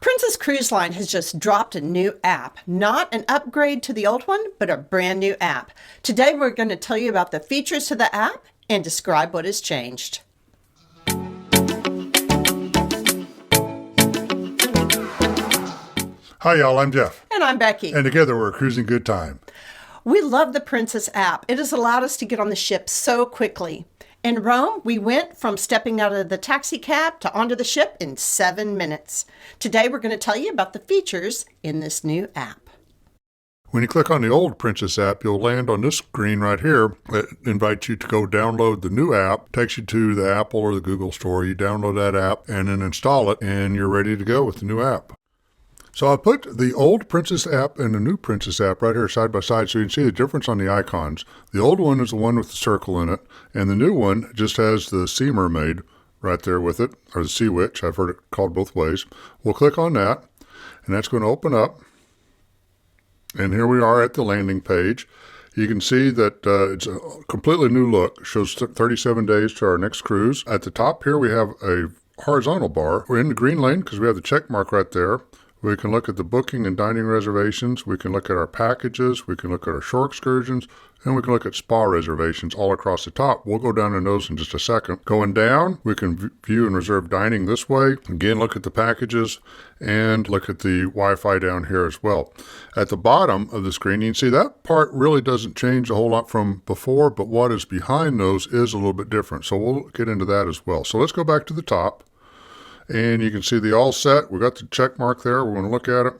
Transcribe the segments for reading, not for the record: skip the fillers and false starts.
Princess Cruise Line has just dropped a new app. Not an upgrade to the old one, but a brand new app. Today we're going to tell you about the features to the app and describe what has changed. Hi y'all, I'm Jeff. And I'm Becky. And together we're a cruising good time. We love the Princess app. It has allowed us to get on the ship so quickly. In Rome, we went from stepping out of the taxi cab to onto the ship in 7 minutes. Today, we're going to tell you about the features in this new app. When you click on the old Princess app, you'll land on this screen right here that invites you to go download the new app. Takes you to the Apple or the Google store. You download that app and then install it, and you're ready to go with the new app. So I put the old Princess app and the new Princess app right here side by side so you can see the difference on the icons. The old one is the one with the circle in it, and the new one just has the Sea Mermaid right there with it, or the Sea Witch. I've heard it called both ways. We'll click on that, and that's going to open up. And here we are at the landing page. You can see that it's a completely new look. It shows 37 days to our next cruise. At the top here, we have a horizontal bar. We're in the green lane because we have the check mark right there. We can look at the booking and dining reservations. We can look at our packages. We can look at our shore excursions. And we can look at spa reservations all across the top. We'll go down to those in just a second. Going down, we can view and reserve dining this way. Again, look at the packages and look at the Wi-Fi down here as well. At the bottom of the screen, you can see that part really doesn't change a whole lot from before, but what is behind those is a little bit different. So we'll get into that as well. So let's go back to the top. And you can see the all set. We got the check mark there. We're going to look at it.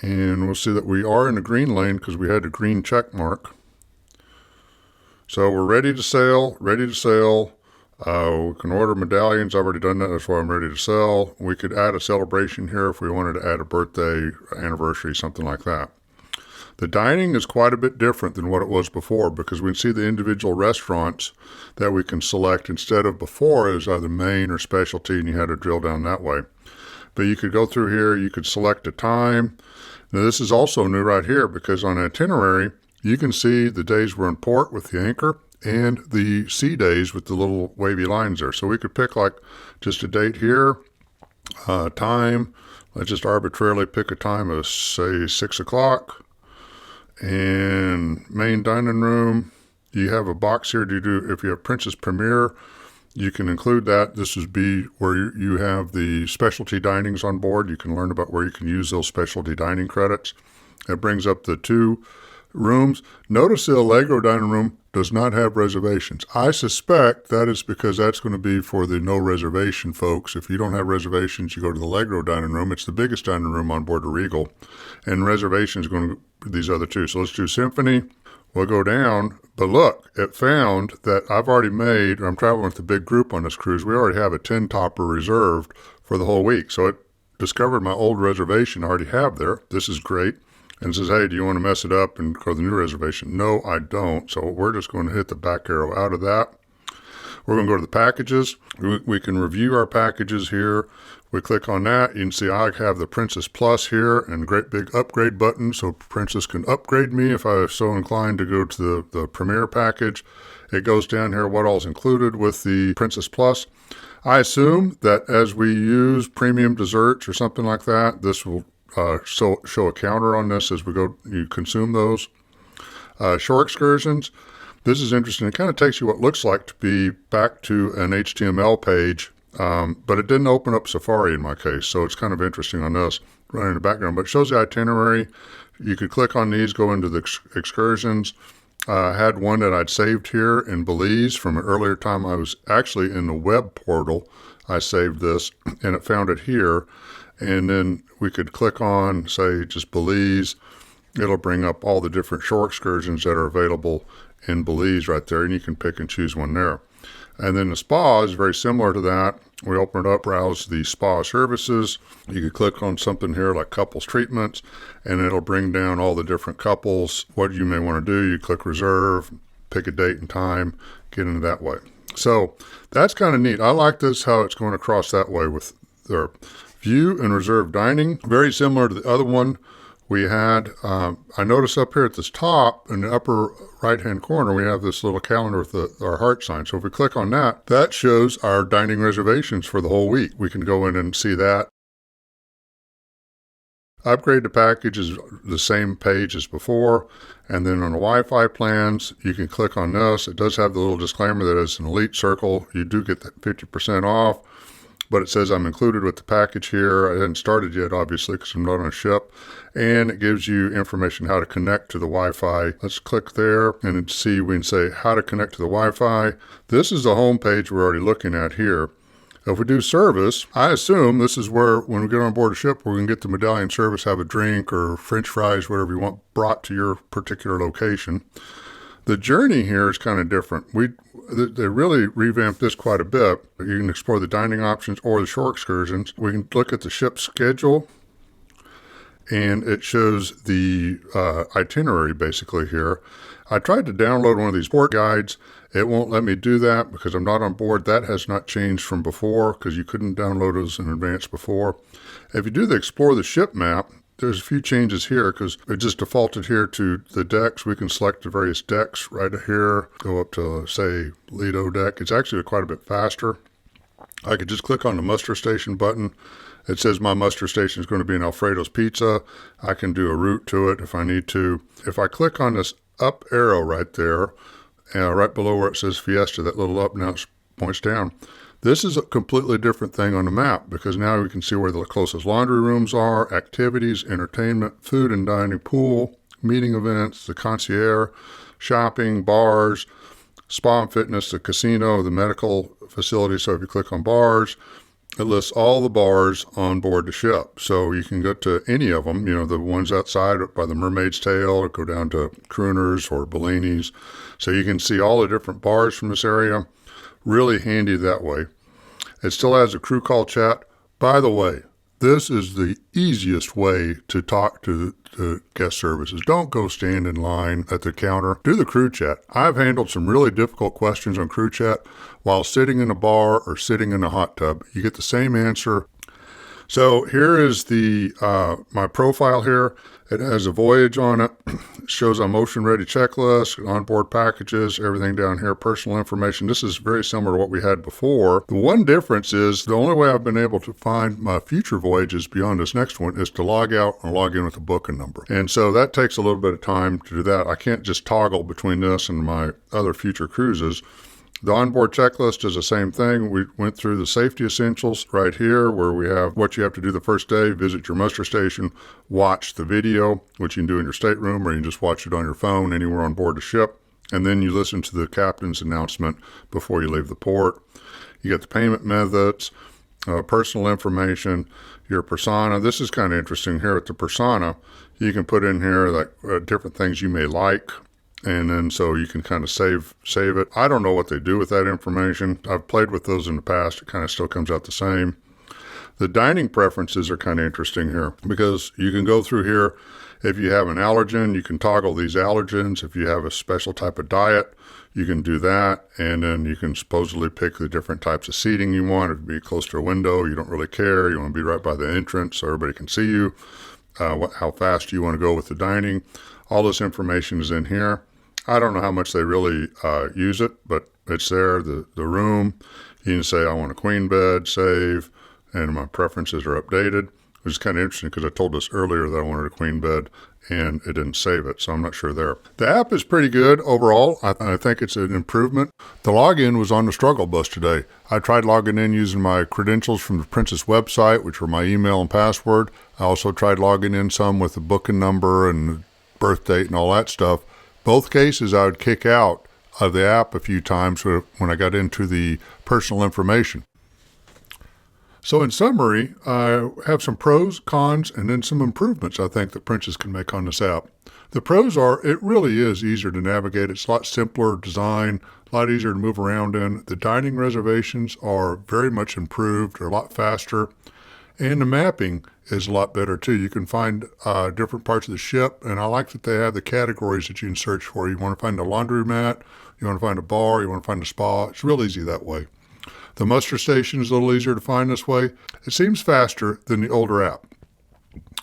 And we'll see that we are in the green lane because we had the green check mark. So we're ready to sail, ready to sail. We can order medallions. I've already done that. That's why I'm ready to sail. We could add a celebration here if we wanted to add a birthday, anniversary, something like that. The dining is quite a bit different than what it was before because we can see the individual restaurants that we can select instead of before as either main or specialty, and you had to drill down that way. But you could go through here, you could select a time. Now this is also new right here because on itinerary, you can see the days we're in port with the anchor and the sea days with the little wavy lines there. So we could pick like just a date here, time. Let's just arbitrarily pick a time of say 6 o'clock. And main dining room, you have a box here to do, if you have Princess Premier, you can include that. This would be where you have the specialty dinings on board. You can learn about where you can use those specialty dining credits. It brings up the 2 rooms. Notice the Allegro dining room does not have reservations. I suspect that is because that's going to be for the no reservation folks. If you don't have reservations, you go to the Allegro dining room. It's the biggest dining room on board the Regal. And reservations are going to be these other 2. So let's do Symphony. We'll go down. But look, it found that I've already made, I'm traveling with a big group on this cruise. We already have a 10-topper reserved for the whole week. So it discovered my old reservation I already have there. This is great. And says, hey, do you want to mess it up and go to the new reservation? No, I don't. So we're just going to hit the back arrow out of that. We're going to go to the packages. We can review our packages here. We click on that. You can see I have the Princess Plus here and a great big upgrade button. So Princess can upgrade me if I am so inclined to go to the Premier package. It goes down here what all is included with the Princess Plus. I assume that as we use premium desserts or something like that, this will show a counter on this as we go, you consume those. Shore excursions. This is interesting. It kind of takes you what looks like to be back to an HTML page, but it didn't open up Safari in my case, so it's kind of interesting on this running in the background. But it shows the itinerary. You could click on these, go into the excursions. I had one that I'd saved here in Belize from an earlier time. I was actually in the web portal. I saved this, and it found it here. And then we could click on, say, just Belize. It'll bring up all the different shore excursions that are available in Belize right there, and you can pick and choose one there. And then the spa is very similar to that. We open it up, browse the spa services. You could click on something here like couples treatments, and it'll bring down all the different couples, what you may want to do. You click reserve, pick a date and time, get into that way. So that's kind of neat. I like this, how it's going across that way with their view and reserve dining. Very similar to the other one we had. I noticed up here at this top in the upper right-hand corner, we have this little calendar with our heart sign. So if we click on that, that shows our dining reservations for the whole week. We can go in and see that. Upgrade to package is the same page as before. And then on the Wi-Fi plans, you can click on this. It does have the little disclaimer that it's an elite circle. You do get that 50% off, but it says I'm included with the package here. I hadn't started yet, obviously, because I'm not on a ship. And it gives you information how to connect to the Wi-Fi. Let's click there and see, we can say how to connect to the Wi-Fi. This is the home page we're already looking at here. If we do service, I assume this is where, when we get on board a ship, we're going to get the medallion service, have a drink or French fries, whatever you want, brought to your particular location. The journey here is kind of different. They really revamped this quite a bit. You can explore the dining options or the shore excursions. We can look at the ship schedule, and it shows the itinerary basically here. I tried to download one of these port guides. It won't let me do that because I'm not on board. That has not changed from before because you couldn't download those in advance before. If you do the Explore the Ship map, there's a few changes here because it just defaulted here to the decks. We can select the various decks right here, go up to, say, Lido deck. It's actually quite a bit faster. I could just click on the muster station button. It says my muster station is going to be in Alfredo's Pizza. I can do a route to it if I need to. If I click on this up arrow right there, right below where it says Fiesta, that little up now points down. This is a completely different thing on the map because now we can see where the closest laundry rooms are, activities, entertainment, food and dining, pool, meeting events, the concierge, shopping, bars, spa and fitness, the casino, the medical facility. So if you click on bars, it lists all the bars on board the ship. So you can go to any of them, the ones outside by the Mermaid's Tail, or go down to Crooners or Bellini's. So you can see all the different bars from this area. Really handy that way. It still has a crew call chat. By the way, this is the easiest way to talk to the guest services. Don't go stand in line at the counter. Do the crew chat. I've handled some really difficult questions on crew chat while sitting in a bar or sitting in a hot tub. You get the same answer. So here is the my profile here. It has a voyage on it. It shows a motion ready checklist, onboard packages, everything down here, personal information. This is very similar to what we had before. The one difference is the only way I've been able to find my future voyages beyond this next one is to log out and log in with a booking number. And so that takes a little bit of time to do that. I can't just toggle between this and my other future cruises. The onboard checklist is the same thing. We went through the safety essentials right here where we have what you have to do the first day, visit your muster station, watch the video, which you can do in your stateroom or you can just watch it on your phone anywhere on board the ship. And then you listen to the captain's announcement before you leave the port. You get the payment methods, personal information, your persona. This is kind of interesting here at the persona. You can put in here like different things you may like. And then so you can kind of save it. I don't know what they do with that information. I've played with those in the past. It kind of still comes out the same. The dining preferences are kind of interesting here because you can go through here. If you have an allergen, you can toggle these allergens. If you have a special type of diet, you can do that. And then you can supposedly pick the different types of seating you want. If you be close to a window, you don't really care. You want to be right by the entrance so everybody can see you. How fast you want to go with the dining. All this information is in here. I don't know how much they really use it, but it's there, the room. You can say, I want a queen bed, save, and my preferences are updated, which is kind of interesting because I told us earlier that I wanted a queen bed, and it didn't save it, so I'm not sure there. The app is pretty good overall. I think it's an improvement. The login was on the struggle bus today. I tried logging in using my credentials from the Princess website, which were my email and password. I also tried logging in some with the booking number and birth date and all that stuff. Both cases, I would kick out of the app a few times when I got into the personal information. So in summary, I have some pros, cons, and then some improvements I think that Princess can make on this app. The pros are it really is easier to navigate. It's a lot simpler design, a lot easier to move around in. The dining reservations are very much improved. They're a lot faster. And the mapping is a lot better too. You can find different parts of the ship, and I like that they have the categories that you can search for. You want to find a laundromat, you want to find a bar, you want to find a spa. It's real easy that way. The muster station is a little easier to find this way. It seems faster than the older app.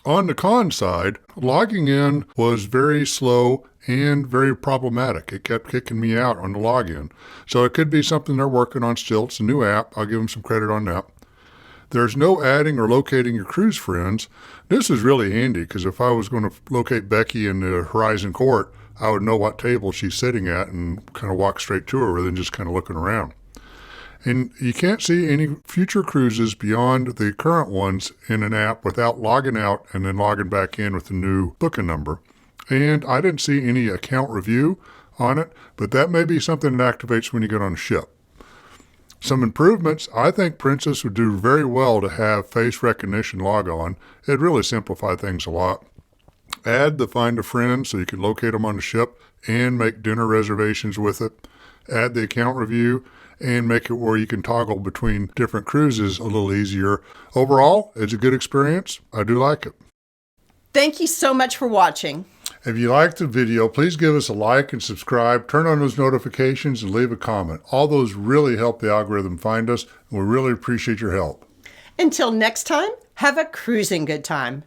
On the con side, logging in was very slow and very problematic. It kept kicking me out on the login. So it could be something they're working on still. It's a new app. I'll give them some credit on that. There's no adding or locating your cruise friends. This is really handy because if I was going to locate Becky in the Horizon Court, I would know what table she's sitting at and kind of walk straight to her rather than just kind of looking around. And you can't see any future cruises beyond the current ones in an app without logging out and then logging back in with the new booking number. And I didn't see any account review on it, but that may be something that activates when you get on a ship. Some improvements, I think Princess would do very well to have face recognition log on. It'd really simplify things a lot. Add the find a friend so you can locate them on the ship and make dinner reservations with it. Add the account review and make it where you can toggle between different cruises a little easier. Overall, it's a good experience. I do like it. Thank you so much for watching. If you liked the video, please give us a like and subscribe, turn on those notifications, and leave a comment. All those really help the algorithm find us, and we really appreciate your help. Until next time, have a cruising good time.